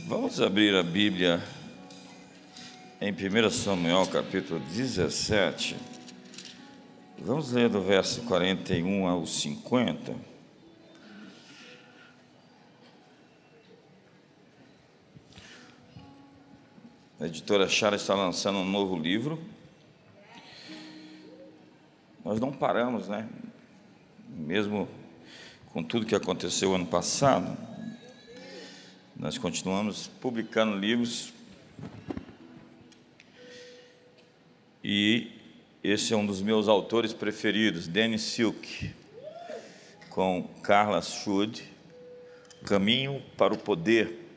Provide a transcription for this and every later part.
Vamos abrir a Bíblia em 1 Samuel, capítulo 17. Vamos ler do verso 41 ao 50. A editora Chara está lançando um novo livro. Nós não paramos, né? Mesmo com tudo que aconteceu ano passado, nós continuamos publicando livros. E esse é um dos meus autores preferidos, Danny Silk, com Carla Schuld, Caminho para o Poder,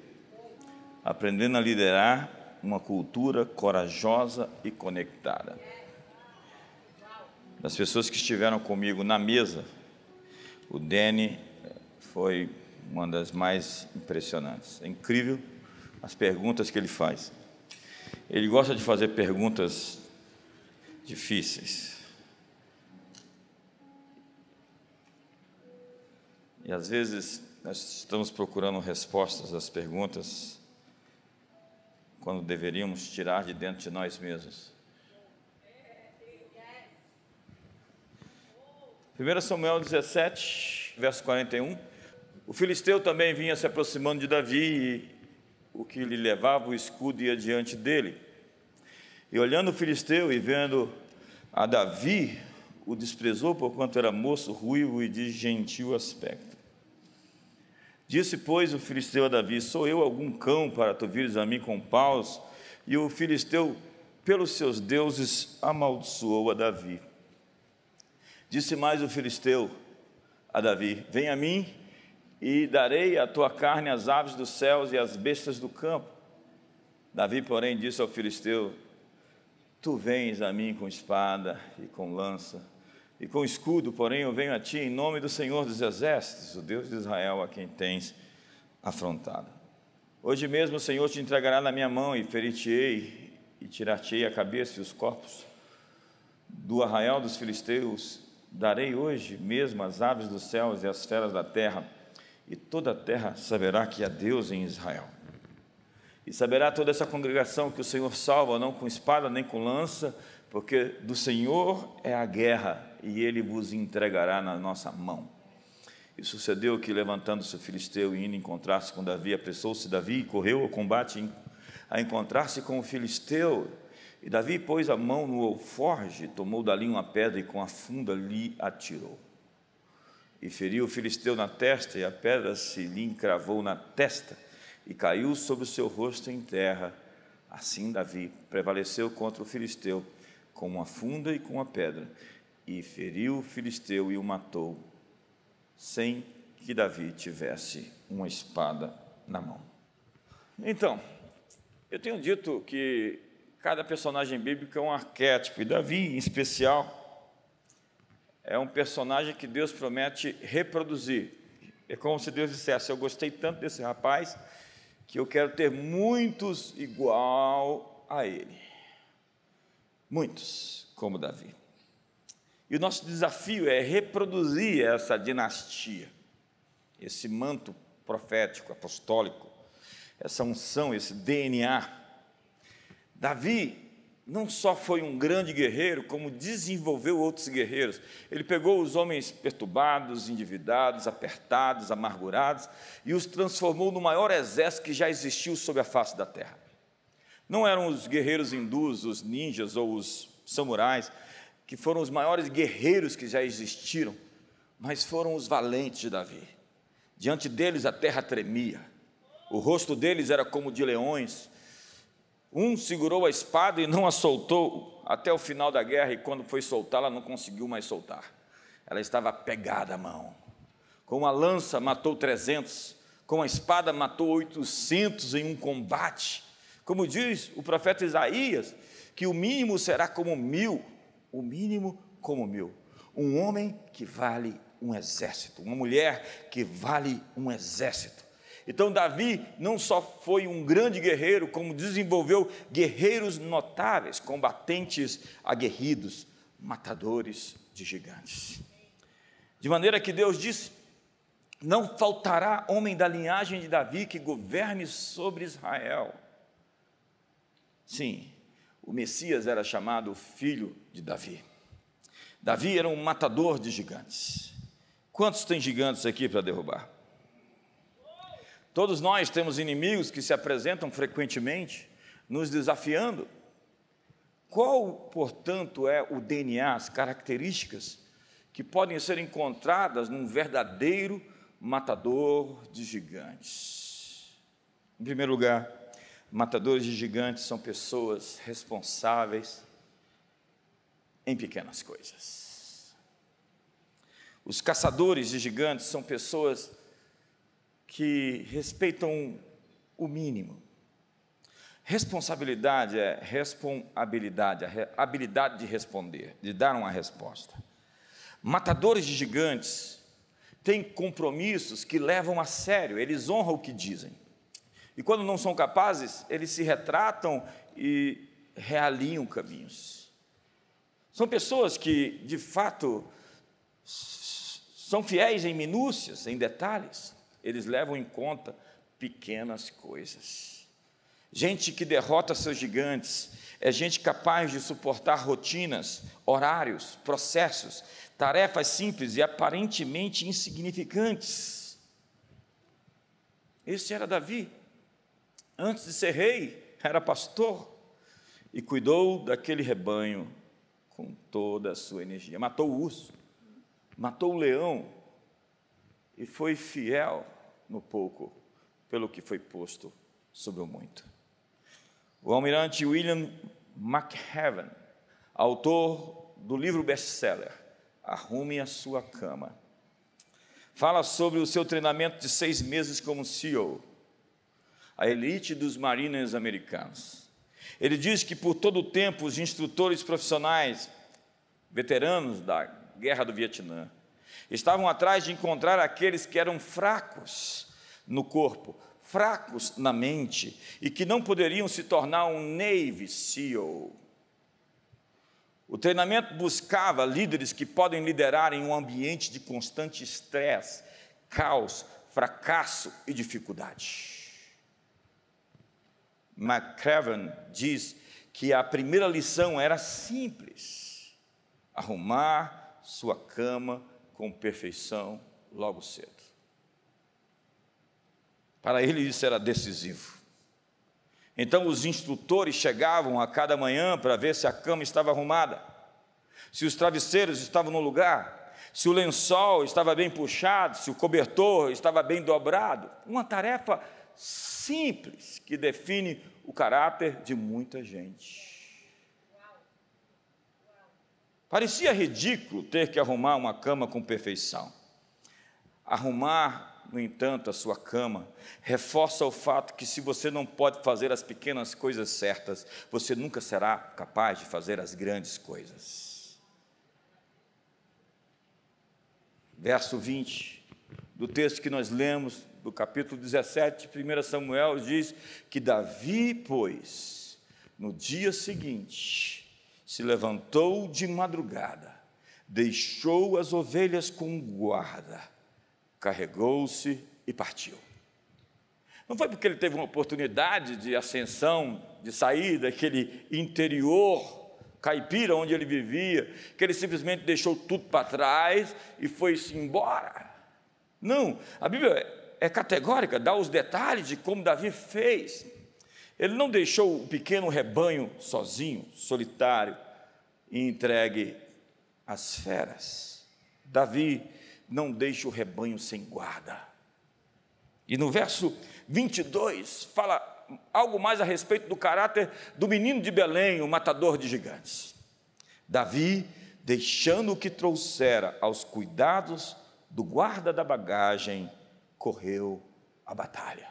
aprendendo a liderar uma cultura corajosa e conectada. Das pessoas que estiveram comigo na mesa, o Danny foi uma das mais impressionantes. É incrível as perguntas que ele faz. Ele gosta de fazer perguntas difíceis. E às vezes nós estamos procurando respostas às perguntas quando deveríamos tirar de dentro de nós mesmos. 1 Samuel 17, verso 41. O filisteu também vinha se aproximando de Davi, e o que lhe levava o escudo ia diante dele. E olhando o filisteu e vendo a Davi, o desprezou, porquanto era moço, ruivo e de gentil aspecto. Disse, pois, o filisteu a Davi: sou eu algum cão para tu vires a mim com paus? E o filisteu, pelos seus deuses, amaldiçoou a Davi. Disse mais o filisteu a Davi: vem a mim, e darei a tua carne às aves dos céus e às bestas do campo. Davi, porém, disse ao filisteu: tu vens a mim com espada e com lança e com escudo, porém eu venho a ti em nome do Senhor dos Exércitos, o Deus de Israel, a quem tens afrontado. Hoje mesmo o Senhor te entregará na minha mão, e ferir-te-ei e tirar-te-ei a cabeça e os corpos do arraial dos filisteus. Darei hoje mesmo as aves dos céus e as feras da terra, e toda a terra saberá que há Deus em Israel. E saberá toda essa congregação que o Senhor salva, não com espada nem com lança, porque do Senhor é a guerra, e Ele vos entregará na nossa mão. E sucedeu que, levantando-se o filisteu e indo encontrar-se com Davi, apressou-se Davi e correu ao combate a encontrar-se com o filisteu. E Davi pôs a mão no alforje, tomou dali uma pedra e com a funda lhe atirou. E feriu o filisteu na testa, e a pedra se lhe encravou na testa, e caiu sobre o seu rosto em terra. Assim Davi prevaleceu contra o filisteu, com uma funda e com a pedra, e feriu o filisteu e o matou, sem que Davi tivesse uma espada na mão. Então, eu tenho dito que cada personagem bíblico é um arquétipo, e Davi, em especial, é um personagem que Deus promete reproduzir. É como se Deus dissesse: eu gostei tanto desse rapaz que eu quero ter muitos igual a ele. Muitos como Davi. E o nosso desafio é reproduzir essa dinastia, esse manto profético, apostólico, essa unção, esse DNA. Davi não só foi um grande guerreiro, como desenvolveu outros guerreiros. Ele pegou os homens perturbados, endividados, apertados, amargurados, e os transformou no maior exército que já existiu sobre a face da terra. Não eram os guerreiros hindus, os ninjas ou os samurais, que foram os maiores guerreiros que já existiram, mas foram os valentes de Davi. Diante deles a terra tremia, o rosto deles era como de leões. Um segurou a espada e não a soltou até o final da guerra, e quando foi soltá-la, não conseguiu mais soltar. Ela estava pegada à mão. Com uma lança matou 300, com a espada matou 800 em um combate. Como diz o profeta Isaías, que o mínimo será como 1000, o mínimo como 1000. Um homem que vale um exército, uma mulher que vale um exército. Então Davi não só foi um grande guerreiro, como desenvolveu guerreiros notáveis, combatentes aguerridos, matadores de gigantes. De maneira que Deus disse não faltará homem da linhagem de Davi que governe sobre Israel. Sim, o Messias era chamado filho de Davi. Davi era um matador de gigantes. Quantos tem gigantes aqui para derrubar? Todos nós temos inimigos que se apresentam frequentemente, nos desafiando. Qual, portanto, é o DNA, as características que podem ser encontradas num verdadeiro matador de gigantes? Em primeiro lugar, matadores de gigantes são pessoas responsáveis em pequenas coisas. Os caçadores de gigantes são pessoas que respeitam o mínimo. Responsabilidade é responsabilidade, a habilidade de responder, de dar uma resposta. Matadores de gigantes têm compromissos que levam a sério, eles honram o que dizem. E quando não são capazes, eles se retratam e realinham caminhos. São pessoas que, de fato, são fiéis em minúcias, em detalhes. Eles levam em conta pequenas coisas. Gente que derrota seus gigantes é gente capaz de suportar rotinas, horários, processos, tarefas simples e aparentemente insignificantes. Esse era Davi. Antes de ser rei, era pastor e cuidou daquele rebanho com toda a sua energia. Matou o urso, matou o leão e foi fiel no pouco, pelo que foi posto sobre o muito. O almirante William McHaven, autor do livro best-seller Arrume a Sua Cama, fala sobre o seu treinamento de 6 meses como SEAL, a elite dos Marines americanos. Ele diz que por todo o tempo os instrutores profissionais, veteranos da Guerra do Vietnã, estavam atrás de encontrar aqueles que eram fracos no corpo, fracos na mente e que não poderiam se tornar um Navy SEAL. O treinamento buscava líderes que podem liderar em um ambiente de constante estresse, caos, fracasso e dificuldade. McHaven diz que a primeira lição era simples: arrumar sua cama com perfeição logo cedo. Para ele isso era decisivo. Então os instrutores chegavam a cada manhã para ver se a cama estava arrumada, se os travesseiros estavam no lugar, se o lençol estava bem puxado, se o cobertor estava bem dobrado. Uma tarefa simples que define o caráter de muita gente. Parecia ridículo ter que arrumar uma cama com perfeição. Arrumar, no entanto, a sua cama reforça o fato que se você não pode fazer as pequenas coisas certas, você nunca será capaz de fazer as grandes coisas. Verso 20 do texto que nós lemos, do capítulo 17 de 1 Samuel, diz que Davi, pois, no dia seguinte, se levantou de madrugada, deixou as ovelhas com guarda, carregou-se e partiu. Não foi porque ele teve uma oportunidade de ascensão, de sair daquele interior caipira onde ele vivia, que ele simplesmente deixou tudo para trás e foi-se embora. Não, a Bíblia é categórica, dá os detalhes de como Davi fez. Ele não deixou o pequeno rebanho sozinho, solitário e entregue às feras. Davi não deixa o rebanho sem guarda. E no verso 22, fala algo mais a respeito do caráter do menino de Belém, o matador de gigantes. Davi, deixando o que trouxera aos cuidados do guarda da bagagem, correu a batalha.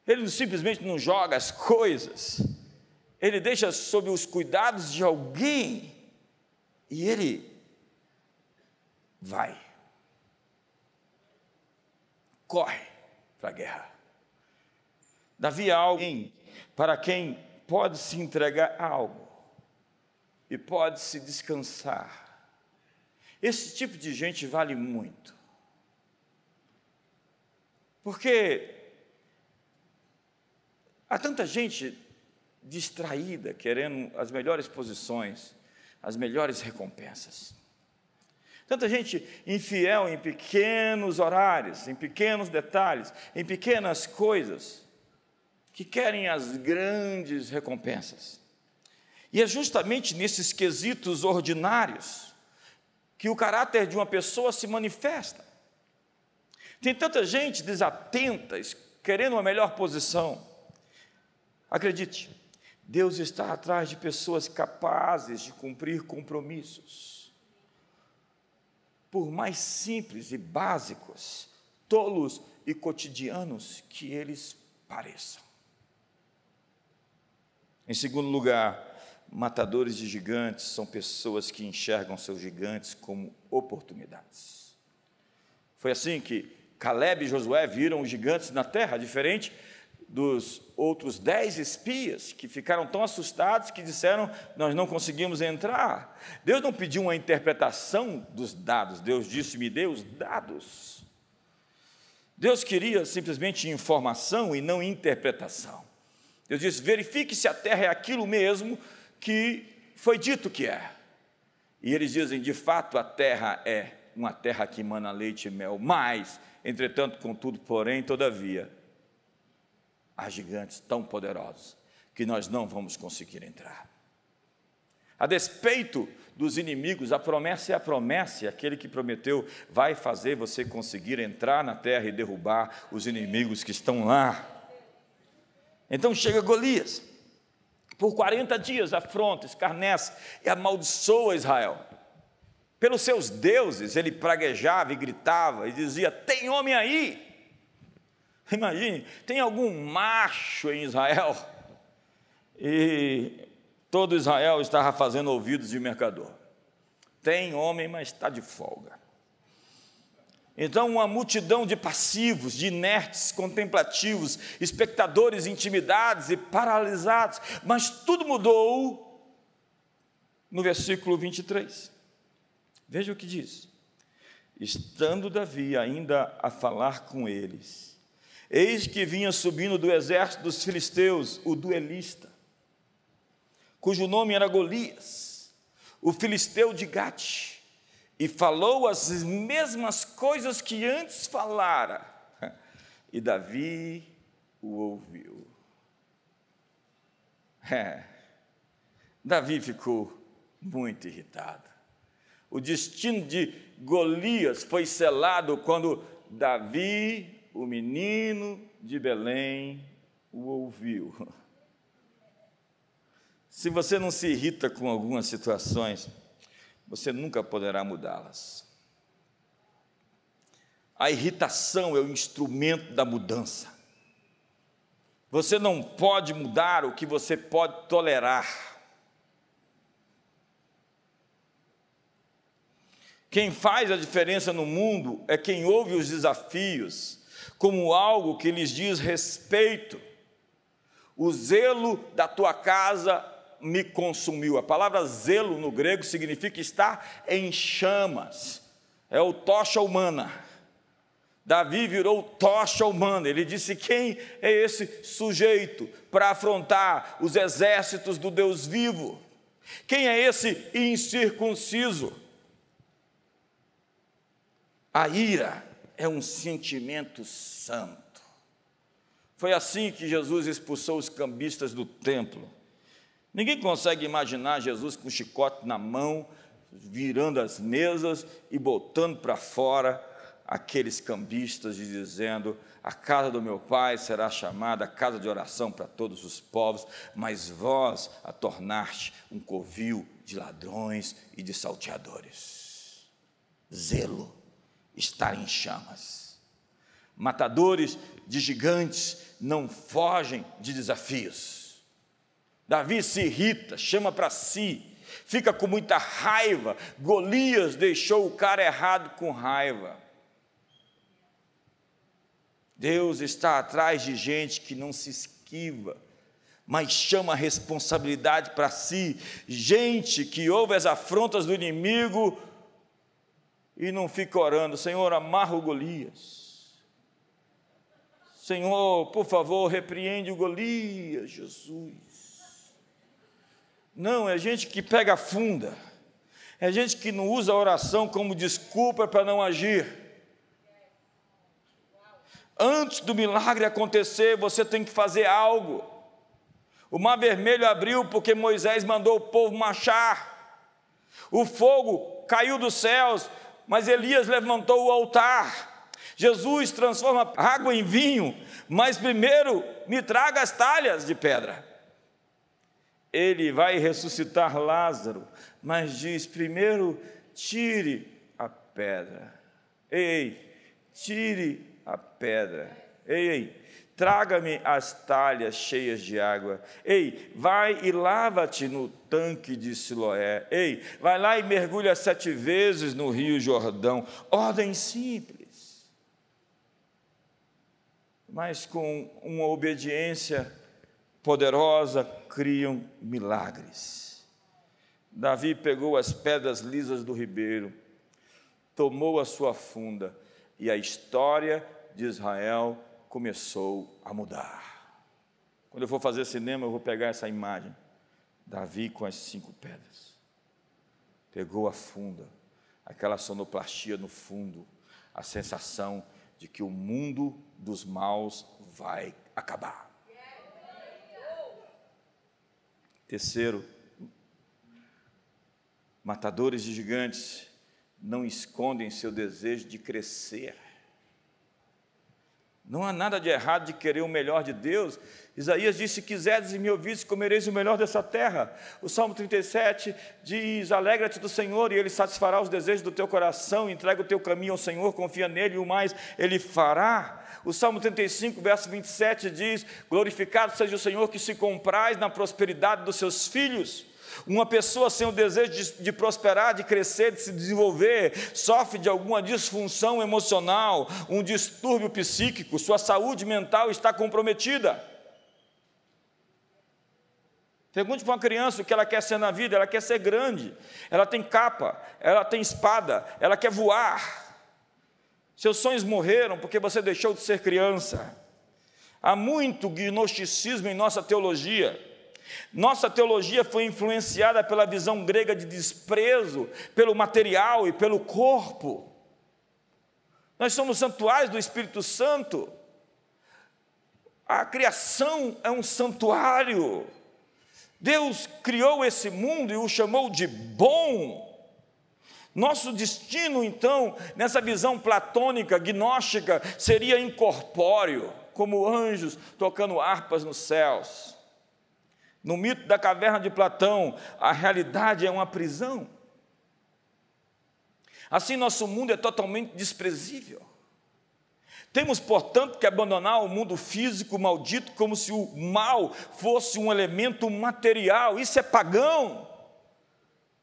Ele simplesmente não joga as coisas, ele deixa sob os cuidados de alguém e ele vai, corre para a guerra. Davi é alguém para quem pode se entregar a algo e pode se descansar. Esse tipo de gente vale muito. Porque há tanta gente distraída, querendo as melhores posições, as melhores recompensas. Tanta gente infiel em pequenos horários, em pequenos detalhes, em pequenas coisas, que querem as grandes recompensas. E é justamente nesses quesitos ordinários que o caráter de uma pessoa se manifesta. Tem tanta gente desatenta, querendo uma melhor posição. Acredite, Deus está atrás de pessoas capazes de cumprir compromissos, por mais simples e básicos, tolos e cotidianos que eles pareçam. Em segundo lugar, matadores de gigantes são pessoas que enxergam seus gigantes como oportunidades. Foi assim que Caleb e Josué viram os gigantes na terra, diferente dos outros 10 espias que ficaram tão assustados que disseram: nós não conseguimos entrar. Deus não pediu uma interpretação dos dados, Deus disse: me dê os dados. Deus queria simplesmente informação e não interpretação. Deus disse: verifique se a terra é aquilo mesmo que foi dito que é. E eles dizem: de fato a terra é uma terra que emana leite e mel, mas, entretanto, contudo, porém, todavia, há gigantes tão poderosos que nós não vamos conseguir entrar. A despeito dos inimigos, a promessa é a promessa, e aquele que prometeu vai fazer você conseguir entrar na terra e derrubar os inimigos que estão lá. Então chega Golias, por 40 dias afronta, escarnece e amaldiçoa Israel. Pelos seus deuses ele praguejava e gritava e dizia: tem homem aí? Imagine, tem algum macho em Israel? E todo Israel estava fazendo ouvidos de mercador. Tem homem, mas está de folga. Então uma multidão de passivos, de inertes, contemplativos, espectadores intimidados e paralisados, mas tudo mudou no versículo 23. Veja o que diz: estando Davi ainda a falar com eles, eis que vinha subindo do exército dos filisteus o duelista, cujo nome era Golias, o filisteu de Gate, e falou as mesmas coisas que antes falara, e Davi o ouviu. Davi ficou muito irritado. O destino de Golias foi selado quando Davi, o menino de Belém, o ouviu. Se você não se irrita com algumas situações, você nunca poderá mudá-las. A irritação é o instrumento da mudança. Você não pode mudar o que você pode tolerar. Quem faz a diferença no mundo é quem ouve os desafios como algo que lhes diz respeito. O zelo da tua casa me consumiu. A palavra zelo no grego significa estar em chamas. É o tocha humana. Davi virou tocha humana. Ele disse: quem é esse sujeito para afrontar os exércitos do Deus vivo? Quem é esse incircunciso? A ira é um sentimento santo. Foi assim que Jesus expulsou os cambistas do templo. Ninguém consegue imaginar Jesus com um chicote na mão, virando as mesas e botando para fora aqueles cambistas e dizendo: a casa do meu pai será chamada casa de oração para todos os povos, mas vós a tornaste um covil de ladrões e de salteadores. Zelo, estar em chamas. Matadores de gigantes não fogem de desafios. Davi se irrita, chama para si, fica com muita raiva. Golias deixou o cara errado com raiva. Deus está atrás de gente que não se esquiva, mas chama a responsabilidade para si. Gente que ouve as afrontas do inimigo e não fica orando: Senhor, amarra o Golias. Senhor, por favor, repreende o Golias, Jesus. Não, é gente que pega a funda, é gente que não usa a oração como desculpa para não agir. Antes do milagre acontecer, você tem que fazer algo. O mar vermelho abriu porque Moisés mandou o povo marchar. O fogo caiu dos céus, mas Elias levantou o altar. Jesus transforma água em vinho, mas primeiro me traga as talhas de pedra. Ele vai ressuscitar Lázaro, mas diz: primeiro tire a pedra. Ei, tire a pedra. Ei, traga-me as talhas cheias de água. Ei, vai e lava-te no tanque de Siloé. Ei, vai lá e mergulha 7 vezes no rio Jordão. Ordem simples, mas com uma obediência poderosa criam milagres. Davi pegou as pedras lisas do ribeiro, tomou a sua funda, e a história de Israel começou a mudar. Quando eu for fazer cinema, eu vou pegar essa imagem. Davi com as 5 pedras. Pegou a funda, aquela sonoplastia no fundo, a sensação de que o mundo dos maus vai acabar. Terceiro, matadores de gigantes não escondem seu desejo de crescer. Não há nada de errado de querer o melhor de Deus. Isaías disse: se quiserdes e me ouvirdes, comereis o melhor dessa terra. O Salmo 37 diz: alegra-te do Senhor, e Ele satisfará os desejos do teu coração. Entrega o teu caminho ao Senhor, confia nele, e o mais Ele fará. O Salmo 35, verso 27 diz: glorificado seja o Senhor, que se compraz na prosperidade dos seus filhos. Uma pessoa sem o desejo de prosperar, de crescer, de se desenvolver, sofre de alguma disfunção emocional, um distúrbio psíquico, sua saúde mental está comprometida. Pergunte para uma criança o que ela quer ser na vida. Ela quer ser grande, ela tem capa, ela tem espada, ela quer voar. Seus sonhos morreram porque você deixou de ser criança. Há muito gnosticismo em nossa teologia. Nossa teologia foi influenciada pela visão grega de desprezo pelo material e pelo corpo. Nós somos santuários do Espírito Santo. A criação é um santuário. Deus criou esse mundo e o chamou de bom. Nosso destino, então, nessa visão platônica, gnóstica, seria incorpóreo, como anjos tocando harpas nos céus. No mito da caverna de Platão, a realidade é uma prisão. Assim, nosso mundo é totalmente desprezível. Temos, portanto, que abandonar o mundo físico maldito como se o mal fosse um elemento material. Isso é pagão.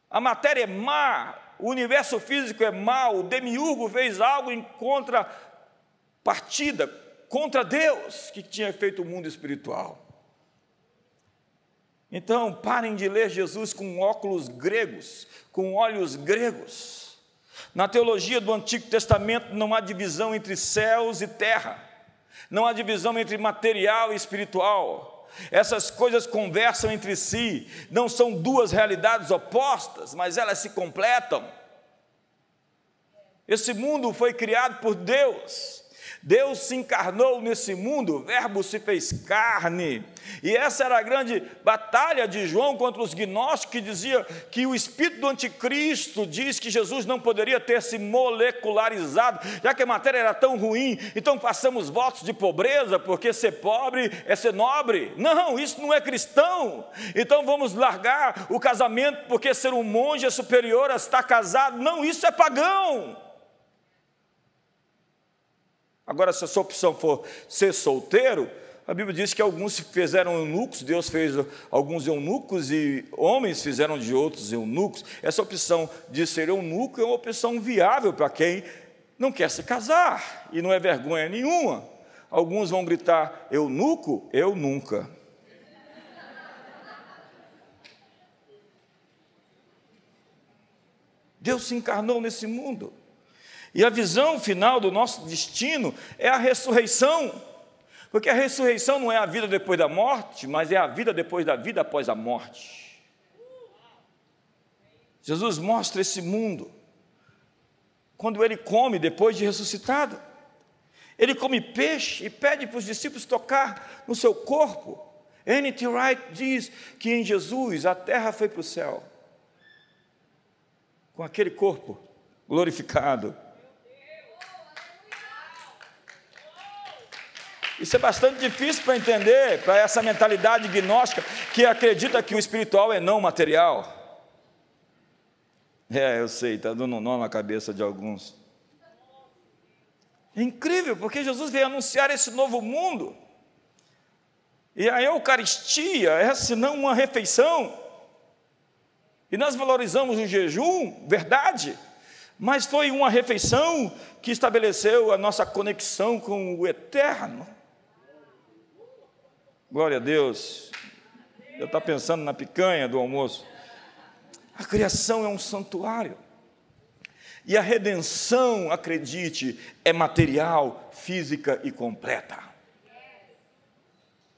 A matéria é má, o universo físico é mau, o demiurgo fez algo em contrapartida, contra Deus, que tinha feito o mundo espiritual. Então, parem de ler Jesus com óculos gregos, com olhos gregos. Na teologia do Antigo Testamento não há divisão entre céus e terra, não há divisão entre material e espiritual. Essas coisas conversam entre si, não são duas realidades opostas, mas elas se completam. Esse mundo foi criado por Deus. Deus se encarnou nesse mundo, o Verbo se fez carne, e essa era a grande batalha de João contra os gnósticos, que dizia que o espírito do anticristo diz que Jesus não poderia ter se molecularizado, já que a matéria era tão ruim, então façamos votos de pobreza, porque ser pobre é ser nobre. Não, isso não é cristão. Então vamos largar o casamento, porque ser um monge é superior a estar casado. Não, isso é pagão. Agora, se a sua opção for ser solteiro, a Bíblia diz que alguns se fizeram eunucos, Deus fez alguns eunucos e homens fizeram de outros eunucos. Essa opção de ser eunuco é uma opção viável para quem não quer se casar, e não é vergonha nenhuma. Alguns vão gritar: eunuco, eu nunca. Deus se encarnou nesse mundo. E a visão final do nosso destino é a ressurreição. Porque a ressurreição não é a vida depois da morte, mas é a vida depois da vida após a morte. Jesus mostra esse mundo quando ele come depois de ressuscitado. Ele come peixe e pede para os discípulos tocar no seu corpo. N.T. Wright diz que em Jesus a terra foi para o céu, com aquele corpo glorificado. Isso é bastante difícil para entender, para essa mentalidade gnóstica que acredita que o espiritual é não material. Eu sei, está dando um nó na cabeça de alguns. É incrível, porque Jesus veio anunciar esse novo mundo. E a Eucaristia é, senão uma refeição. E nós valorizamos o jejum, verdade, mas foi uma refeição que estabeleceu a nossa conexão com o eterno. Glória a Deus. Eu estava pensando na picanha do almoço. A criação é um santuário. E a redenção, acredite, é material, física e completa.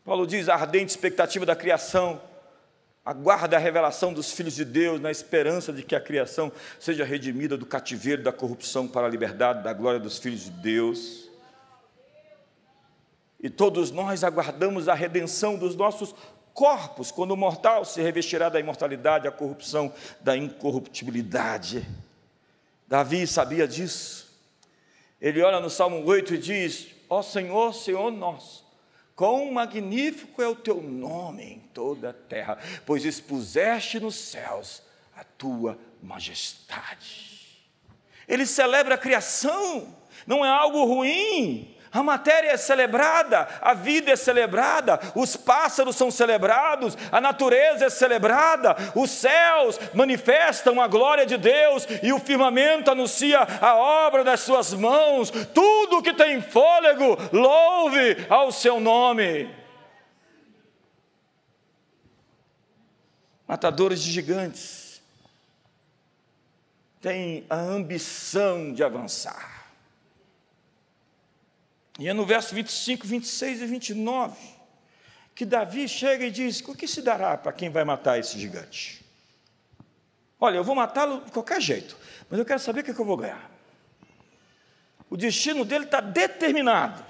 Paulo diz: a ardente expectativa da criação aguarda a revelação dos filhos de Deus, na esperança de que a criação seja redimida do cativeiro da corrupção para a liberdade da glória dos filhos de Deus. E todos nós aguardamos a redenção dos nossos corpos, quando o mortal se revestirá da imortalidade, a corrupção da incorruptibilidade. Davi sabia disso. Ele olha no Salmo 8 e diz: ó Senhor, Senhor nosso, quão magnífico é o teu nome em toda a terra, pois expuseste nos céus a tua majestade. Ele celebra a criação, não é algo ruim. A matéria é celebrada, a vida é celebrada, os pássaros são celebrados, a natureza é celebrada, os céus manifestam a glória de Deus e o firmamento anuncia a obra das suas mãos. Tudo que tem fôlego, louve ao seu nome. Matadores de gigantes têm a ambição de avançar. E é no verso 25, 26 e 29 que Davi chega e diz: o que se dará para quem vai matar esse gigante? Olha, eu vou matá-lo de qualquer jeito, mas eu quero saber o que eu vou ganhar. O destino dele está determinado.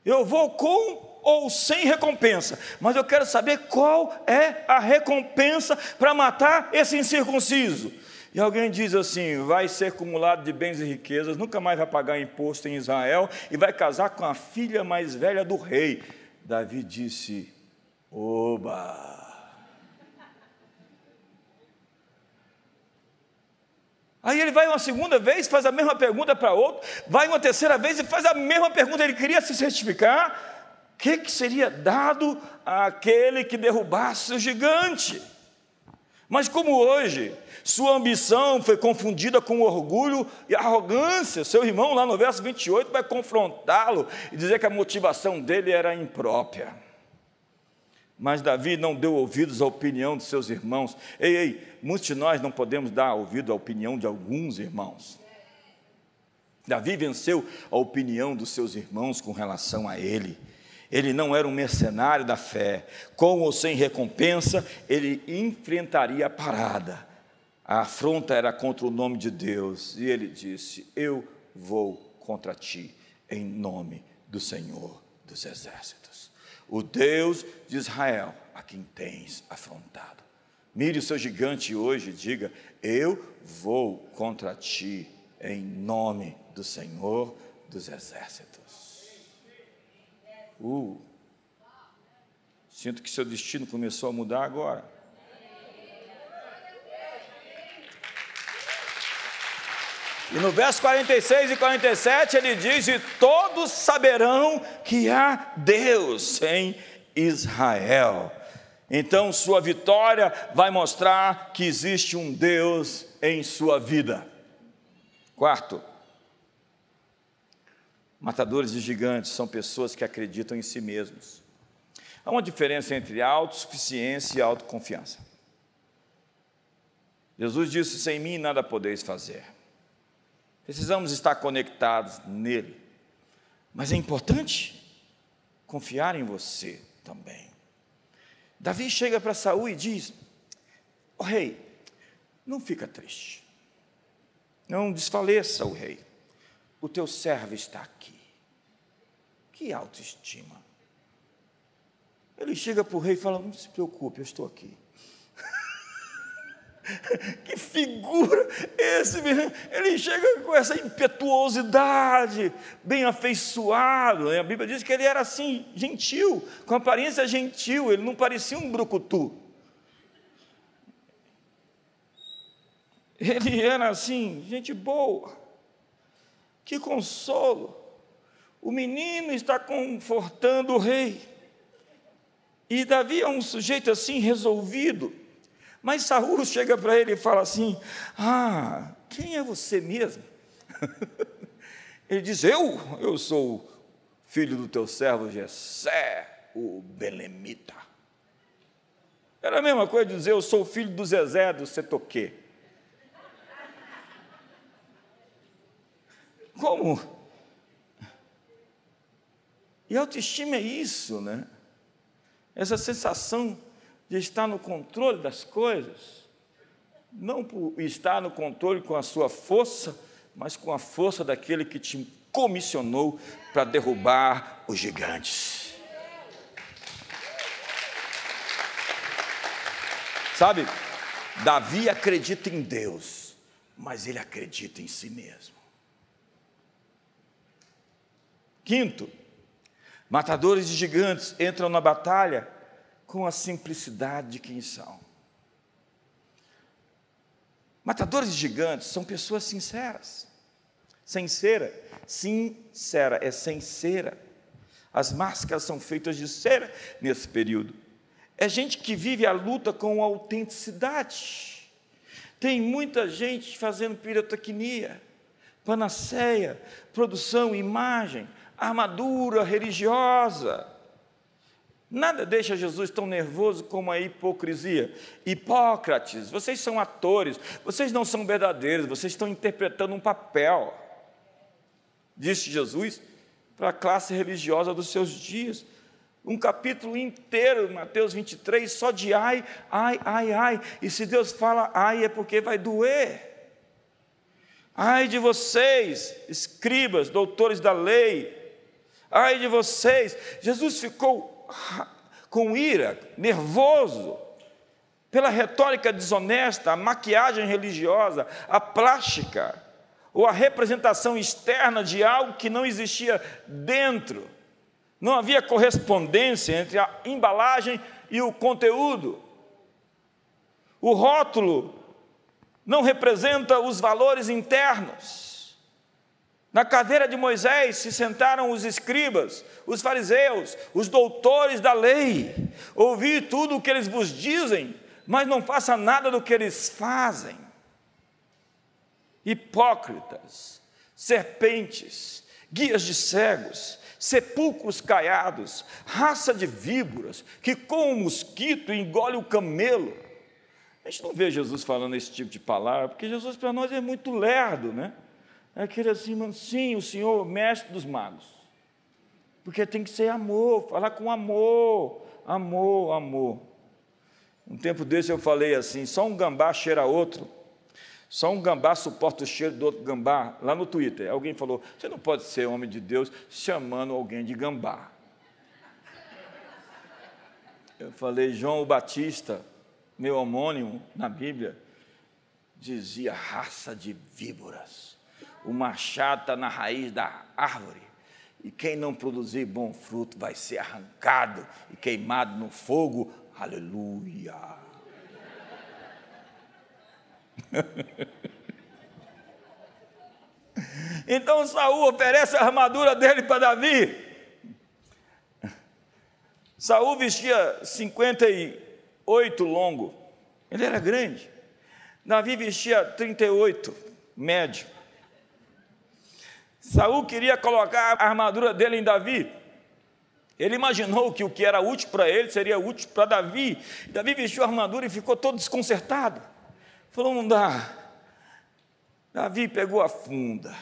Eu vou com ou sem recompensa, mas eu quero saber qual é a recompensa para matar esse incircunciso. E alguém diz assim: vai ser acumulado de bens e riquezas, nunca mais vai pagar imposto em Israel e vai casar com a filha mais velha do rei. Davi disse: oba! Aí ele vai uma segunda vez, faz a mesma pergunta para outro, vai uma terceira vez e faz a mesma pergunta. Ele queria se certificar o que seria dado àquele que derrubasse o gigante. Mas como hoje sua ambição foi confundida com orgulho e arrogância, seu irmão lá no verso 28 vai confrontá-lo e dizer que a motivação dele era imprópria. Mas Davi não deu ouvidos à opinião de seus irmãos. Muitos de nós não podemos dar ouvido à opinião de alguns irmãos. Davi venceu a opinião dos seus irmãos com relação a ele. Ele não era um mercenário da fé. Com ou sem recompensa, ele enfrentaria a parada. A afronta era contra o nome de Deus. E ele disse: eu vou contra ti, em nome do Senhor dos Exércitos, o Deus de Israel, a quem tens afrontado. Mire o seu gigante hoje e diga: eu vou contra ti, em nome do Senhor dos Exércitos. Sinto que seu destino começou a mudar agora. E no verso 46 e 47 ele diz: e todos saberão que há Deus em Israel. Então sua vitória vai mostrar que existe um Deus em sua vida. Quarto, matadores de gigantes são pessoas que acreditam em si mesmos. Há uma diferença entre autossuficiência e autoconfiança. Jesus disse: sem mim nada podeis fazer. Precisamos estar conectados nele. Mas é importante confiar em você também. Davi chega para Saul e diz: ó rei, não fica triste, não desfaleça o rei, o teu servo está aqui. Que autoestima. Ele chega para o rei e fala: não se preocupe, eu estou aqui. Que figura esse menino. Ele chega com essa impetuosidade, bem afeiçoado, né? A Bíblia diz que ele era assim, gentil, com aparência gentil, ele não parecia um brucutu. Ele era assim, gente boa. Que consolo. O menino está confortando o rei. E Davi é um sujeito assim resolvido. Mas Saul chega para ele e fala assim: ah, quem é você mesmo? Ele diz: eu sou filho do teu servo Jessé, o belemita. Era a mesma coisa de dizer: eu sou filho do Zezé do Setoquê. Como? E autoestima é isso, né? Essa sensação de estar no controle das coisas, não por estar no controle com a sua força, mas com a força daquele que te comissionou para derrubar os gigantes. Sabe, Davi acredita em Deus, mas ele acredita em si mesmo. Quinto, matadores de gigantes entram na batalha com a simplicidade de quem são. Matadores de gigantes são pessoas sinceras. Sincera é sem cera. As máscaras são feitas de cera nesse período. É gente que vive a luta com autenticidade. Tem muita gente fazendo pirotecnia, panaceia, produção, imagem, armadura religiosa. Nada deixa Jesus tão nervoso como a hipocrisia. Hipócrates, vocês são atores, vocês não são verdadeiros, vocês estão interpretando um papel, disse Jesus para a classe religiosa dos seus dias. Um capítulo inteiro, Mateus 23, só de ai, ai, ai, ai. E se Deus fala ai, é porque vai doer. Ai de vocês, escribas, doutores da lei. Ai de vocês. Jesus ficou com ira, nervoso, pela retórica desonesta, a maquiagem religiosa, a plástica, ou a representação externa de algo que não existia dentro. Não havia correspondência entre a embalagem e o conteúdo. O rótulo não representa os valores internos. Na cadeira de Moisés se sentaram os escribas, os fariseus, os doutores da lei. Ouvi tudo o que eles vos dizem, mas não faça nada do que eles fazem. Hipócritas, serpentes, guias de cegos, sepulcros caiados, raça de víboras, que com o mosquito engole o camelo. A gente não vê Jesus falando esse tipo de palavra, porque Jesus para nós é muito lerdo, né? É aquele assim, sim, o Senhor, o mestre dos magos. Porque tem que ser amor, falar com amor, amor, amor. Um tempo desse eu falei assim, só um gambá cheira outro, só um gambá suporta o cheiro do outro gambá. Lá no Twitter, alguém falou, você não pode ser homem de Deus chamando alguém de gambá. Eu falei, João o Batista, meu homônimo na Bíblia, dizia raça de víboras. O machado está na raiz da árvore, e quem não produzir bom fruto vai ser arrancado e queimado no fogo. Aleluia! Então Saul oferece a armadura dele para Davi. Saul vestia 58 longo, ele era grande. Davi vestia 38, médio. Saul queria colocar a armadura dele em Davi. Ele imaginou que o que era útil para ele seria útil para Davi. Davi vestiu a armadura e ficou todo desconcertado. Falou, não dá. Davi pegou a funda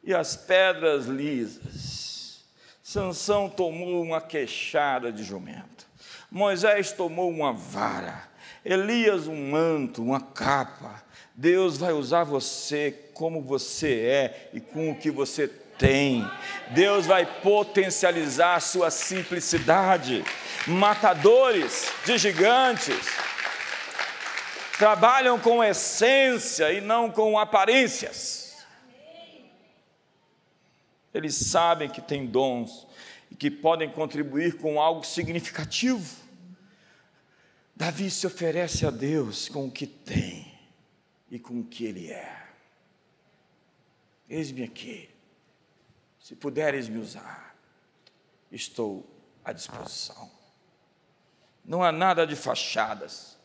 e as pedras lisas Sansão tomou uma queixada de jumento. Moisés tomou uma vara. Elias um manto, uma capa. Deus vai usar você como você é e com o que você tem. Deus vai potencializar a sua simplicidade. Matadores de gigantes trabalham com essência e não com aparências. Eles sabem que têm dons e que podem contribuir com algo significativo. Davi se oferece a Deus com o que tem e com o que ele é. Eis-me aqui, se puderes me usar, estou à disposição. Não há nada de fachadas,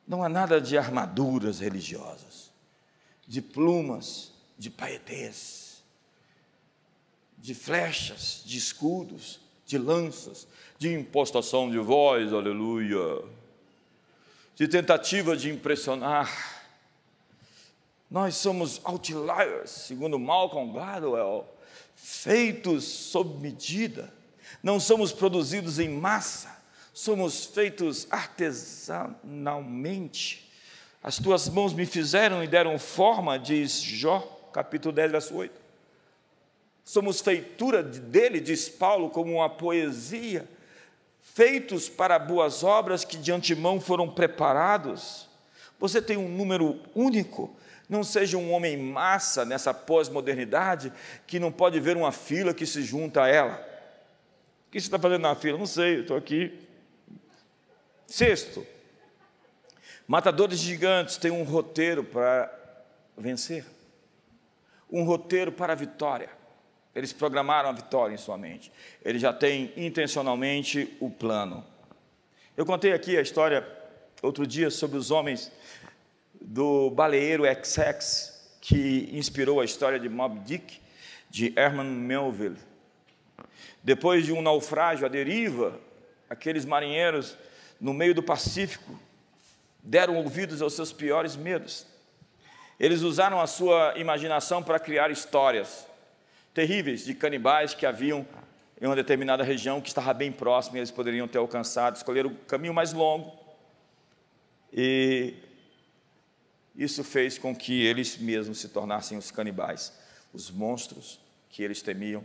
não há nada de armaduras religiosas, de plumas, de paetês, de flechas, de escudos, de lanças, de impostação de voz, aleluia, de tentativa de impressionar. Nós somos outliers, segundo Malcolm Gladwell, feitos sob medida. Não somos produzidos em massa, somos feitos artesanalmente. As tuas mãos me fizeram e deram forma, diz Jó, capítulo 10, verso 8. Somos feitura dele, diz Paulo, como uma poesia, feitos para boas obras que de antemão foram preparados. Você tem um número único. Não seja um homem massa nessa pós-modernidade que não pode ver uma fila que se junta a ela. O que você está fazendo na fila? Não sei, eu estou aqui. Sexto, matadores de gigantes têm um roteiro para vencer, um roteiro para a vitória. Eles programaram a vitória em sua mente. Eles já têm intencionalmente o plano. Eu contei aqui a história outro dia sobre os homens do baleeiro XX, que inspirou a história de Moby Dick, de Herman Melville. Depois de um naufrágio à deriva, aqueles marinheiros no meio do Pacífico deram ouvidos aos seus piores medos. Eles usaram a sua imaginação para criar histórias terríveis de canibais que haviam em uma determinada região que estava bem próxima e eles poderiam ter alcançado. Escolheram o caminho mais longo e isso fez com que eles mesmos se tornassem os canibais, os monstros que eles temiam.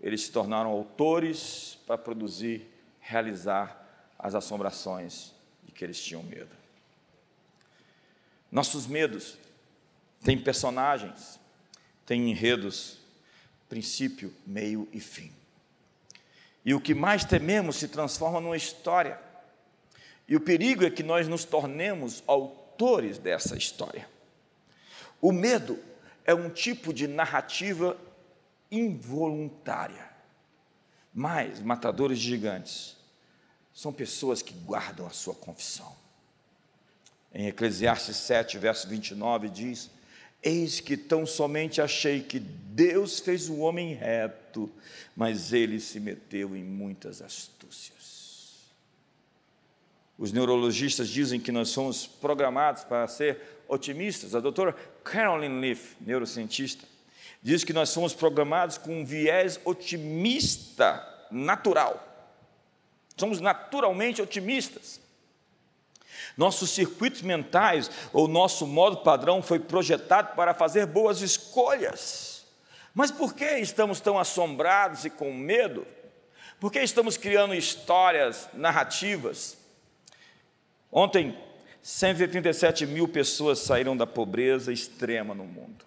Eles se tornaram autores para produzir, realizar as assombrações de que eles tinham medo. Nossos medos têm personagens, têm enredos, princípio, meio e fim. E o que mais tememos se transforma numa história. E o perigo é que nós nos tornemos autores dessa história. O medo é um tipo de narrativa involuntária. Mas matadores de gigantes são pessoas que guardam a sua confissão. Em Eclesiastes 7, verso 29, diz: eis que tão somente achei que Deus fez o homem reto, mas ele se meteu em muitas astúcias. Os neurologistas dizem que nós somos programados para ser otimistas. A doutora Caroline Leaf, neurocientista, diz que nós somos programados com um viés otimista natural. Somos naturalmente otimistas. Nossos circuitos mentais, ou nosso modo padrão, foi projetado para fazer boas escolhas. Mas por que estamos tão assombrados e com medo? Por que estamos criando histórias narrativas? Ontem, 187 mil pessoas saíram da pobreza extrema no mundo.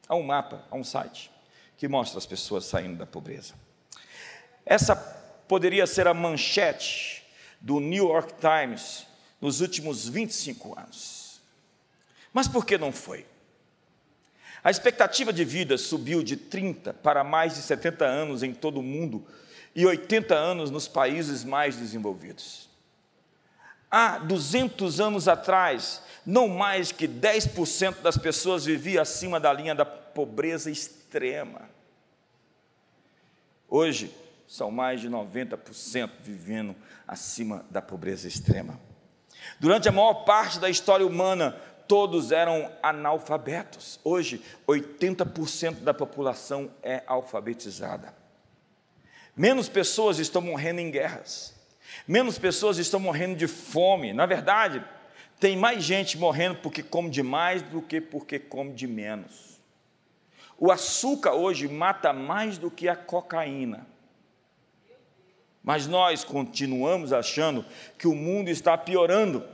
Há um mapa, há um site, que mostra as pessoas saindo da pobreza. Essa poderia ser a manchete do New York Times nos últimos 25 anos. Mas por que não foi? A expectativa de vida subiu de 30 para mais de 70 anos em todo o mundo e 80 anos nos países mais desenvolvidos. Há 200 anos atrás, não mais que 10% das pessoas viviam acima da linha da pobreza extrema. Hoje, são mais de 90% vivendo acima da pobreza extrema. Durante a maior parte da história humana, todos eram analfabetos. Hoje, 80% da população é alfabetizada. Menos pessoas estão morrendo em guerras. Menos pessoas estão morrendo de fome. Na verdade, tem mais gente morrendo porque come demais do que porque come de menos. O açúcar hoje mata mais do que a cocaína. Mas nós continuamos achando que o mundo está piorando.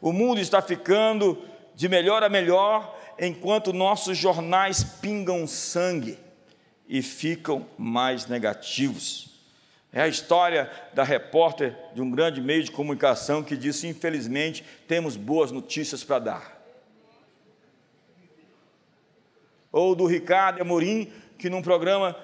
O mundo está ficando de melhor a melhor, enquanto nossos jornais pingam sangue e ficam mais negativos. É a história da repórter de um grande meio de comunicação que disse: infelizmente, temos boas notícias para dar. Ou do Ricardo Amorim, que num programa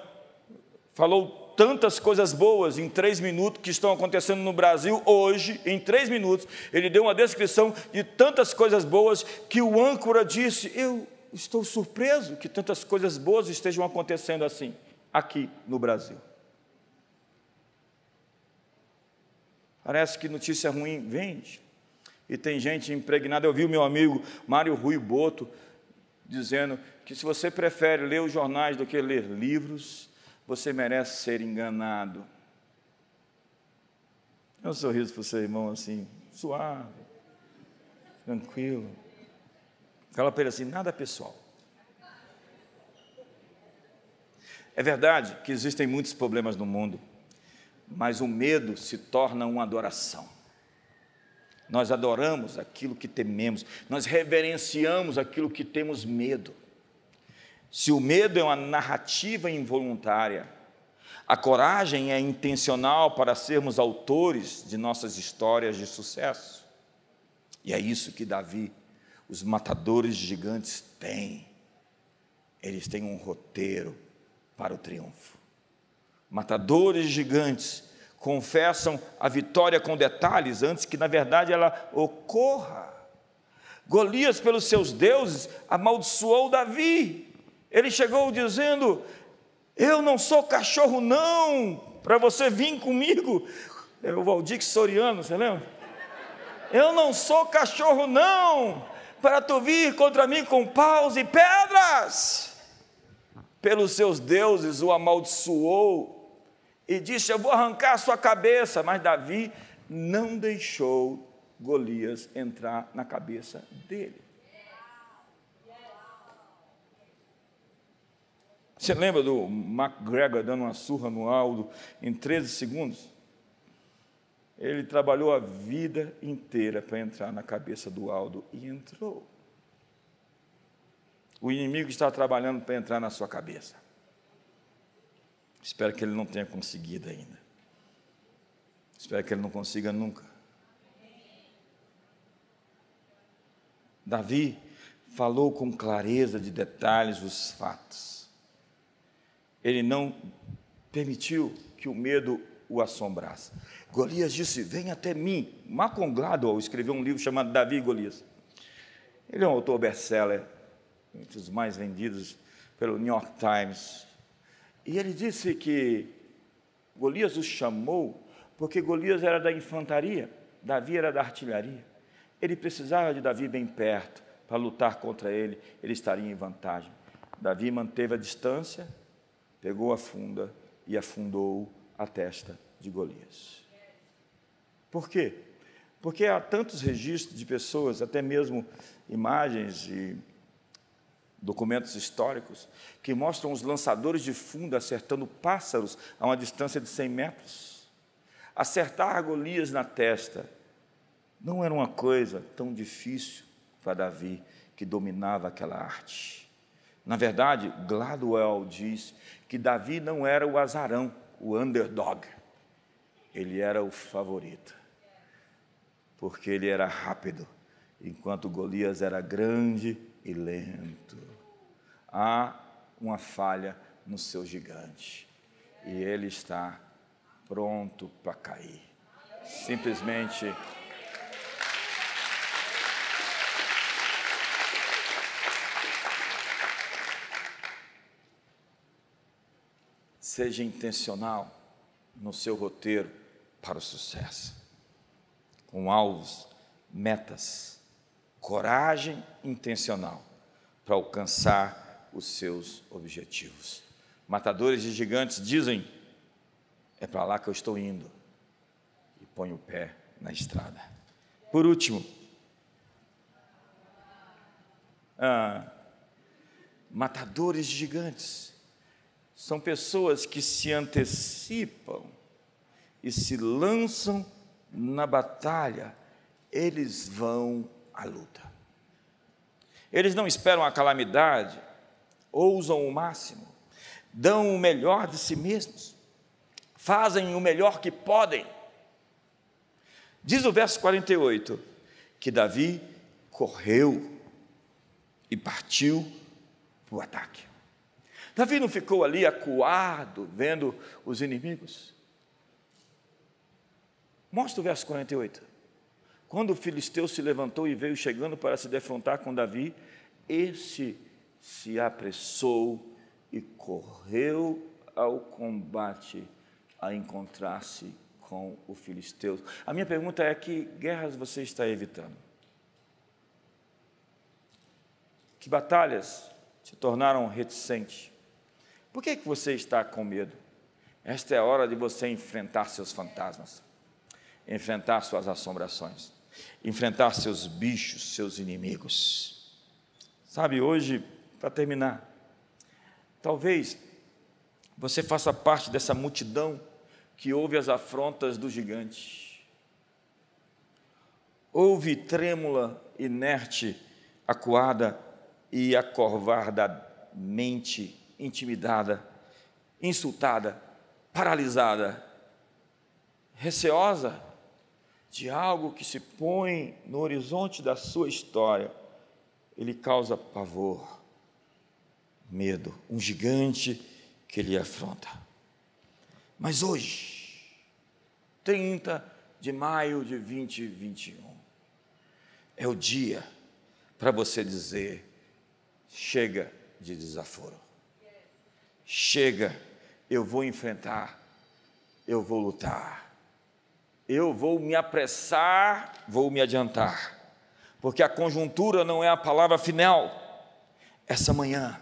falou tantas coisas boas em 3 minutos que estão acontecendo no Brasil hoje. Em 3 minutos, ele deu uma descrição de tantas coisas boas que o âncora disse: eu estou surpreso que tantas coisas boas estejam acontecendo assim, aqui no Brasil. Parece que notícia ruim vende, e tem gente impregnada. Eu vi o meu amigo Mário Rui Boto dizendo que se você prefere ler os jornais do que ler livros, você merece ser enganado. É um sorriso para o seu irmão assim, suave, tranquilo. Fala para ele assim: nada pessoal. É verdade que existem muitos problemas no mundo, mas o medo se torna uma adoração. Nós adoramos aquilo que tememos, nós reverenciamos aquilo que temos medo. Se o medo é uma narrativa involuntária, a coragem é intencional para sermos autores de nossas histórias de sucesso. E é isso que Davi, os matadores de gigantes, têm. Eles têm um roteiro para o triunfo. Matadores de gigantes confessam a vitória com detalhes antes que, na verdade, ela ocorra. Golias, pelos seus deuses, amaldiçoou Davi. Ele chegou dizendo: eu não sou cachorro não, para você vir comigo. É o Valdir Soriano, você lembra? Eu não sou cachorro não, para tu vir contra mim com paus e pedras. Pelos seus deuses o amaldiçoou e disse: eu vou arrancar a sua cabeça. Mas Davi não deixou Golias entrar na cabeça dele. Você lembra do McGregor dando uma surra no Aldo em 13 segundos? Ele trabalhou a vida inteira para entrar na cabeça do Aldo e entrou. O inimigo está trabalhando para entrar na sua cabeça. Espero que ele não tenha conseguido ainda. Espero que ele não consiga nunca. Davi falou com clareza de detalhes os fatos. Ele não permitiu que o medo o assombrasse. Golias disse: vem até mim. Malcolm Gladwell escreveu um livro chamado Davi e Golias. Ele é um autor best-seller, entre os mais vendidos pelo New York Times. E ele disse que Golias o chamou porque Golias era da infantaria, Davi era da artilharia. Ele precisava de Davi bem perto para lutar contra ele, ele estaria em vantagem. Davi manteve a distância, pegou a funda e afundou a testa de Golias. Por quê? Porque há tantos registros de pessoas, até mesmo imagens e documentos históricos, que mostram os lançadores de funda acertando pássaros a uma distância de 100 metros. Acertar Golias na testa não era uma coisa tão difícil para Davi, que dominava aquela arte. Na verdade, Gladwell diz que Davi não era o azarão, o underdog. Ele era o favorito, porque ele era rápido, enquanto Golias era grande e lento. Há uma falha no seu gigante, e ele está pronto para cair. Simplesmente seja intencional no seu roteiro para o sucesso, com alvos, metas coragem intencional para alcançar os seus objetivos. Matadores de gigantes dizem: é para lá que eu estou indo, e põe o pé na estrada. Por último, matadores de gigantes são pessoas que se antecipam e se lançam na batalha. Eles vão à luta. Eles não esperam a calamidade, ousam o máximo, dão o melhor de si mesmos, fazem o melhor que podem. Diz o verso 48, que Davi correu e partiu para o ataque. Davi não ficou ali acuado, vendo os inimigos. Mostra o verso 48. Quando o filisteu se levantou e veio chegando para se defrontar com Davi, esse se apressou e correu ao combate a encontrar-se com o filisteu. A minha pergunta é: que guerras você está evitando? Que batalhas se tornaram reticentes? Por que você está com medo? Esta é a hora de você enfrentar seus fantasmas, enfrentar suas assombrações, enfrentar seus bichos, seus inimigos. Sabe, hoje, para terminar, talvez você faça parte dessa multidão que ouve as afrontas do gigante, ouve trêmula, inerte, acuada e acovardadamente intimidada, insultada, paralisada, receosa de algo que se põe no horizonte da sua história. Ele causa pavor, medo, um gigante que lhe afronta. Mas hoje, 30 de maio de 2021, é o dia para você dizer: chega de desaforo, chega, eu vou enfrentar, eu vou lutar, eu vou me apressar, vou me adiantar, porque a conjuntura não é a palavra final. Essa manhã,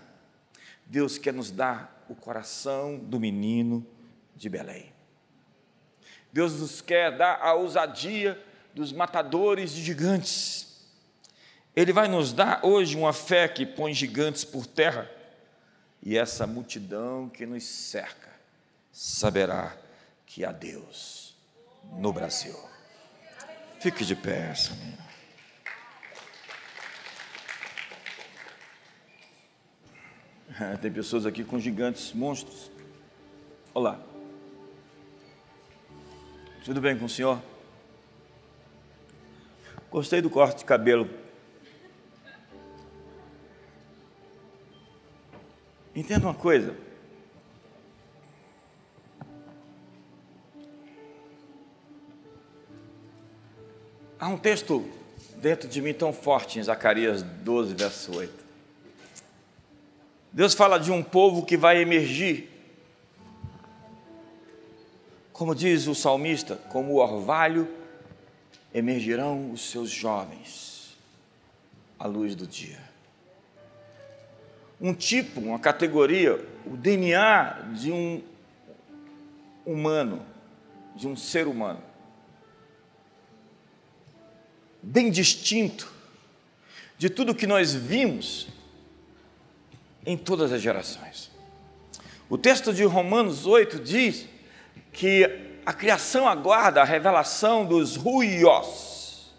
Deus quer nos dar o coração do menino de Belém. Deus nos quer dar a ousadia dos matadores de gigantes. Ele vai nos dar hoje uma fé que põe gigantes por terra, e essa multidão que nos cerca saberá que há Deus no Brasil. Fique de pé, Senhor. Tem pessoas aqui com gigantes, monstros. Olá. Tudo bem com o senhor? Gostei do corte de cabelo. Entenda uma coisa. Há um texto dentro de mim tão forte em Zacarias 12, verso 8. Deus fala de um povo que vai emergir, como diz o salmista, como o orvalho emergirão os seus jovens à luz do dia. Um tipo, uma categoria, o DNA de um humano, de um ser humano, bem distinto de tudo que nós vimos em todas as gerações. O texto de Romanos 8 diz que a criação aguarda a revelação dos ruios,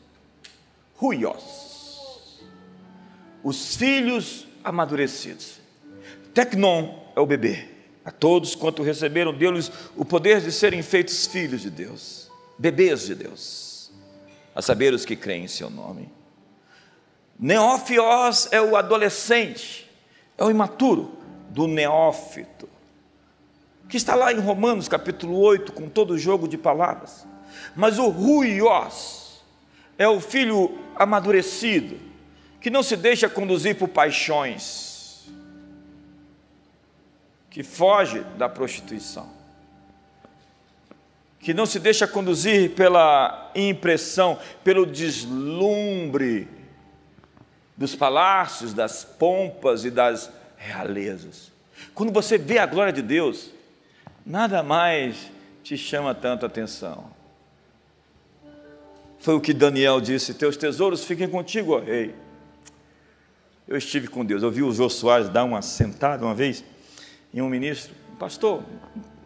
os filhos amadurecidos. Tecnon é o bebê. A todos quanto receberam, deu-lhes o poder de serem feitos filhos de Deus, bebês de Deus, a saber, os que creem em seu nome. Neófios é o adolescente, é o imaturo, do neófito, que está lá em Romanos capítulo 8, com todo o jogo de palavras. Mas o ruios é o filho amadurecido, que não se deixa conduzir por paixões, que foge da prostituição, que não se deixa conduzir pela impressão, pelo deslumbre dos palácios, das pompas e das realezas. Quando você vê a glória de Deus, nada mais te chama tanto a atenção. Foi o que Daniel disse: teus tesouros fiquem contigo, ó rei. Eu estive com Deus. Eu vi o Jô Soares dar uma sentada uma vez em um ministro, um pastor,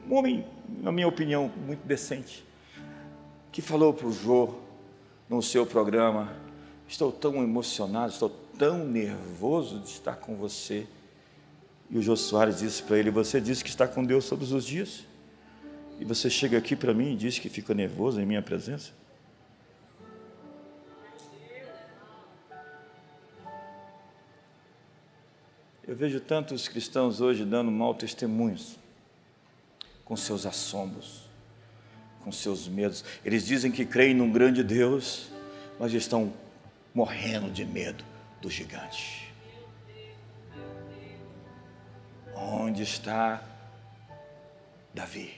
um homem, na minha opinião, muito decente, que falou para o Jô no seu programa: estou tão emocionado, estou tão nervoso de estar com você. E o Jô Soares disse para ele: você disse que está com Deus todos os dias, e você chega aqui para mim e diz que fica nervoso em minha presença? Eu vejo tantos cristãos hoje dando mau testemunhos, com seus assombros, com seus medos. Eles dizem que creem num grande Deus, mas estão morrendo de medo do gigante. Onde está Davi?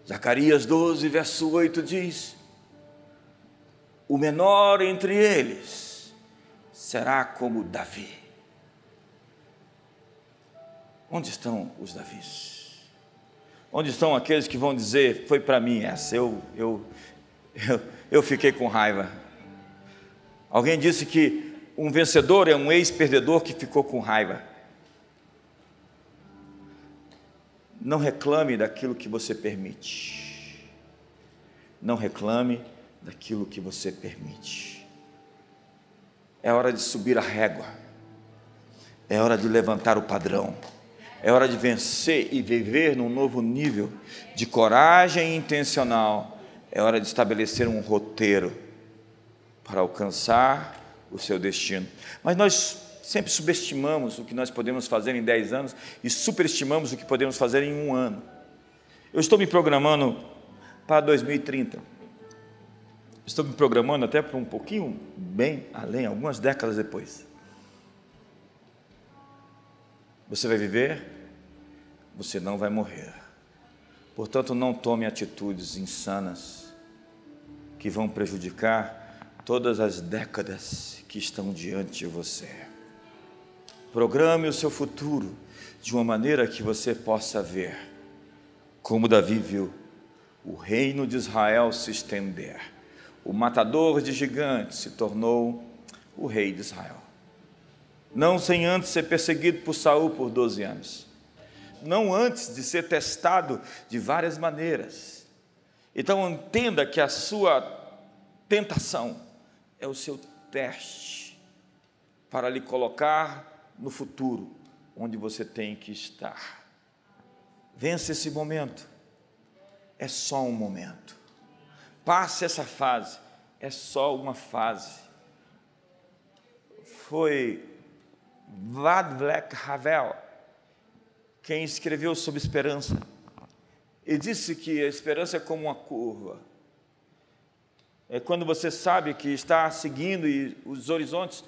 Zacarias 12, verso 8 diz: o menor entre eles será como Davi. Onde estão os Davis? Onde estão aqueles que vão dizer: foi para mim essa, eu fiquei com raiva? Alguém disse que um vencedor é um ex-perdedor que ficou com raiva. Não reclame daquilo que você permite. Não reclame daquilo que você permite. É hora de subir a régua. É hora de levantar o padrão. É hora de vencer e viver num novo nível de coragem intencional. É hora de estabelecer um roteiro para alcançar o seu destino. Mas nós sempre subestimamos o que nós podemos fazer em 10 anos e superestimamos o que podemos fazer em 1 ano. Eu estou me programando para 2030. Estou me programando até para um pouquinho bem além, algumas décadas depois. Você vai viver, você não vai morrer. Portanto, não tome atitudes insanas que vão prejudicar todas as décadas que estão diante de você. Programe o seu futuro de uma maneira que você possa ver, como Davi viu, o reino de Israel se estender. O matador de gigantes se tornou o rei de Israel. Não sem antes ser perseguido por Saul por 12 anos. Não antes de ser testado de várias maneiras. Então entenda que a sua tentação é o seu teste para lhe colocar no futuro onde você tem que estar. Vença esse momento. É só um momento. Passe essa fase. É só uma fase. Foi Václav Havel quem escreveu sobre esperança. Ele disse que a esperança é como uma curva. É quando você sabe que está seguindo e os horizontes,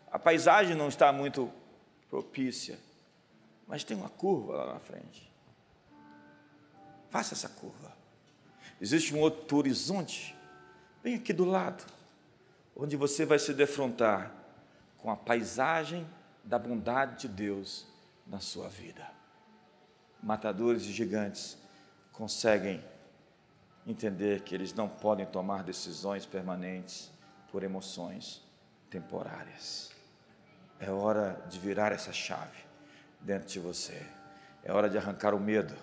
a paisagem não está muito propícia, mas tem uma curva lá na frente. Faça essa curva. Existe um outro horizonte bem aqui do lado, onde você vai se defrontar com a paisagem da bondade de Deus na sua vida. Matadores de gigantes conseguem entender que eles não podem tomar decisões permanentes por emoções temporárias. É hora de virar essa chave dentro de você. É hora de arrancar o medo.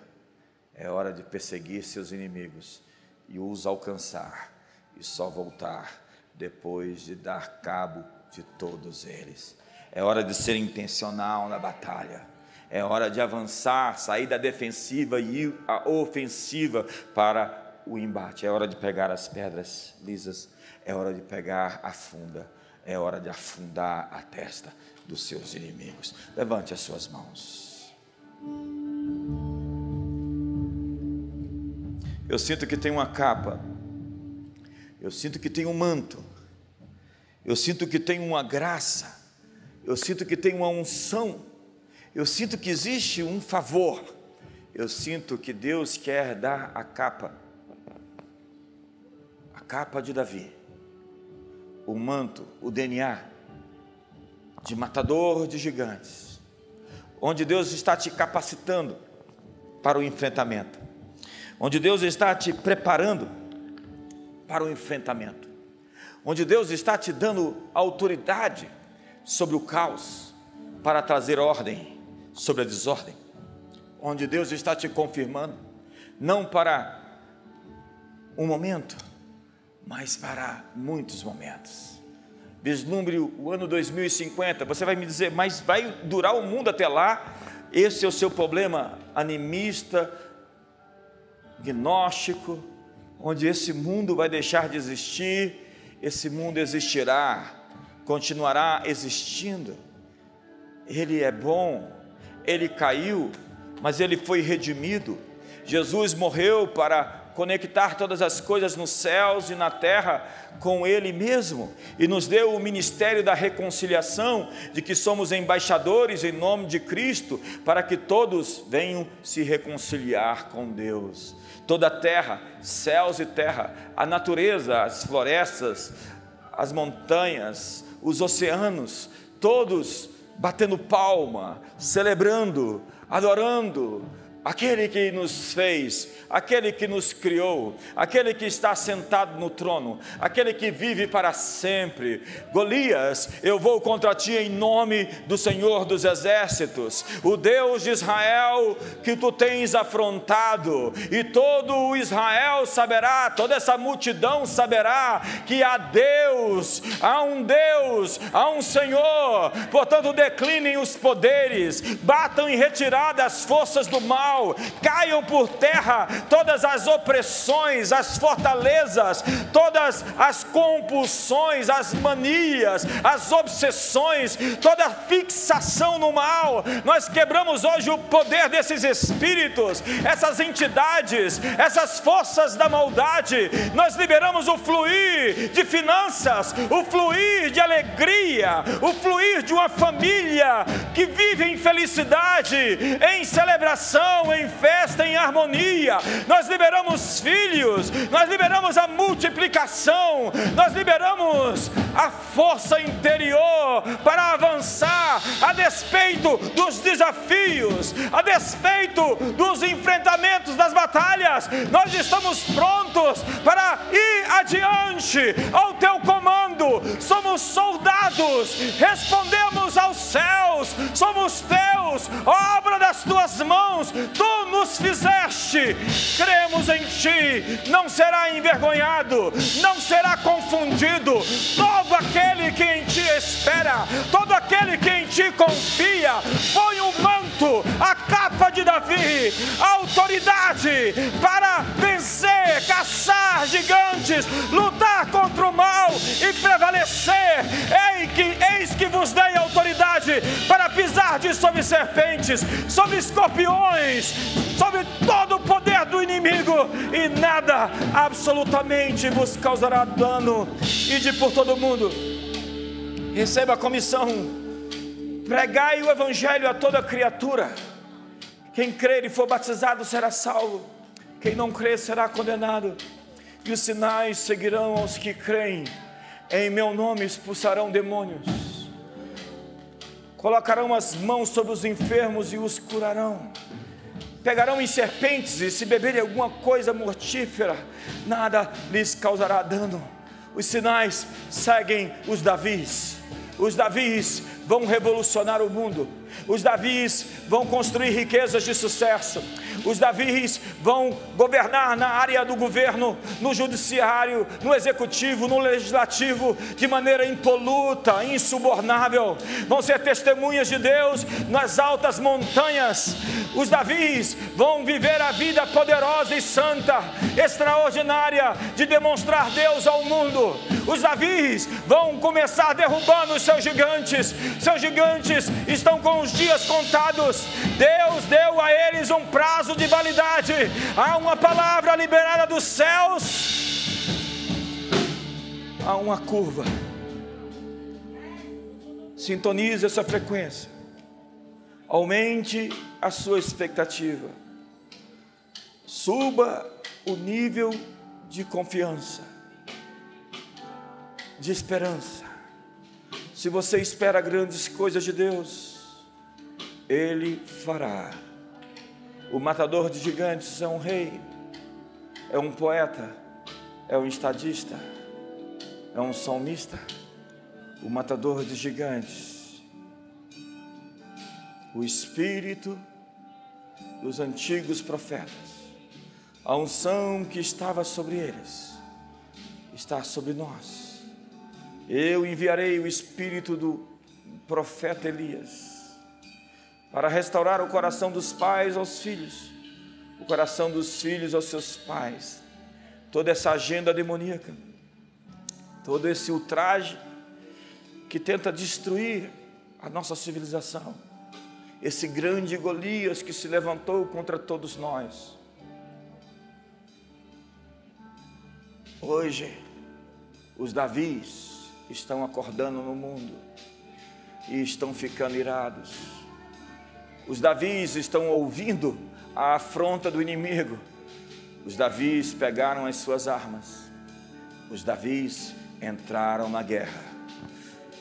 É hora de perseguir seus inimigos e os alcançar e só voltar depois de dar cabo de todos eles. É hora de ser intencional na batalha. É hora de avançar, sair da defensiva e ir à ofensiva para o embate. É hora de pegar as pedras lisas. É hora de pegar a funda. É hora de afundar a testa dos seus inimigos. Levante as suas mãos. Eu sinto que tem uma capa. Eu sinto que tem um manto. Eu sinto que tem uma graça. Eu sinto que tem uma unção. Eu sinto que existe um favor. Eu sinto que Deus quer dar a capa de Davi, o manto, o DNA de matador de gigantes, onde Deus está te capacitando para o enfrentamento, onde Deus está te preparando para o enfrentamento, onde Deus está te dando autoridade sobre o caos para trazer ordem sobre a desordem, onde Deus está te confirmando, não para um momento, mas para muitos momentos. Vislumbre o ano 2050, você vai me dizer, mas vai durar o mundo até lá? Esse é o seu problema animista, gnóstico, onde esse mundo vai deixar de existir. Esse mundo existirá, continuará existindo. Ele é bom, ele caiu, mas ele foi redimido. Jesus morreu para conectar todas as coisas nos céus e na terra com Ele mesmo, e nos deu o ministério da reconciliação, de que somos embaixadores em nome de Cristo, para que todos venham se reconciliar com Deus. Toda a terra, céus e terra, a natureza, as florestas, as montanhas, os oceanos, todos batendo palma, celebrando, adorando aquele que nos fez, aquele que nos criou, aquele que está sentado no trono, aquele que vive para sempre. Golias, eu vou contra ti em nome do Senhor dos Exércitos, o Deus de Israel que tu tens afrontado, e todo o Israel saberá, toda essa multidão saberá que há Deus, há um Senhor. Portanto, declinem os poderes, batam em retirada as forças do mal, caiam por terra todas as opressões, as fortalezas, todas as compulsões, as manias, as obsessões, toda a fixação no mal. Nós quebramos hoje o poder desses espíritos, essas entidades, essas forças da maldade. Nós liberamos o fluir de finanças, o fluir de alegria, o fluir de uma família que vive em felicidade, em celebração, em festa, em harmonia. Nós liberamos filhos, nós liberamos a multiplicação, nós liberamos a força interior para avançar, a despeito dos desafios, a despeito dos enfrentamentos, das batalhas. Nós estamos prontos para ir adiante ao teu comando. Somos soldados, respondemos aos céus, somos teus, obra das tuas mãos, tu nos fizeste, cremos em ti, não será envergonhado, não será confundido. Todo aquele que em ti espera, todo aquele que em ti confia, põe o manto, a capa de Davi, a autoridade para vencer, caçar gigantes, lutar contra o mal e prevalecer. Eis que vos dei autoridade para pisar sobre serpentes, sobre escorpiões, sobre todo o poder do inimigo, e nada absolutamente vos causará dano. Ide por todo mundo, receba a comissão, pregai o evangelho a toda criatura. Quem crer e for batizado será salvo, quem não crer será condenado. E os sinais seguirão aos que creem. Em meu nome expulsarão demônios, colocarão as mãos sobre os enfermos e os curarão. Pegarão em serpentes, e se beberem alguma coisa mortífera, nada lhes causará dano. Os sinais seguem os Davis. Os Davis vão revolucionar o mundo. Os Davis vão construir riquezas de sucesso. Os Davis vão governar na área do governo, no judiciário, no executivo, no legislativo, de maneira impoluta, insubornável. Vão ser testemunhas de Deus nas altas montanhas. Os Davis vão viver a vida poderosa e santa, extraordinária, de demonstrar Deus ao mundo. Os Davis vão começar derrubando os seus gigantes. Seus gigantes estão com os dias contados. Deus deu a eles um prazo de validade. Há uma palavra liberada dos céus, há uma curva. Sintonize essa frequência, aumente a sua expectativa, suba o nível de confiança, de esperança, Se você espera grandes coisas de Deus, Ele fará. O matador de gigantes é um rei, é um poeta, é um estadista, é um salmista. O matador de gigantes, o espírito dos antigos profetas, a unção que estava sobre eles, está sobre nós. Eu enviarei o espírito do profeta Elias para restaurar o coração dos pais aos filhos, o coração dos filhos aos seus pais. Toda essa agenda demoníaca, todo esse ultraje que tenta destruir a nossa civilização, esse grande Golias que se levantou contra todos nós. Hoje, os Davis estão acordando no mundo e estão ficando irados. Os Davis estão ouvindo a afronta do inimigo. Os Davis pegaram as suas armas. Os Davis entraram na guerra.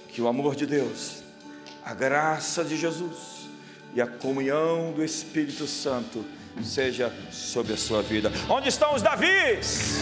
Que o amor de Deus, a graça de Jesus e a comunhão do Espírito Santo seja sobre a sua vida. Onde estão os Davis?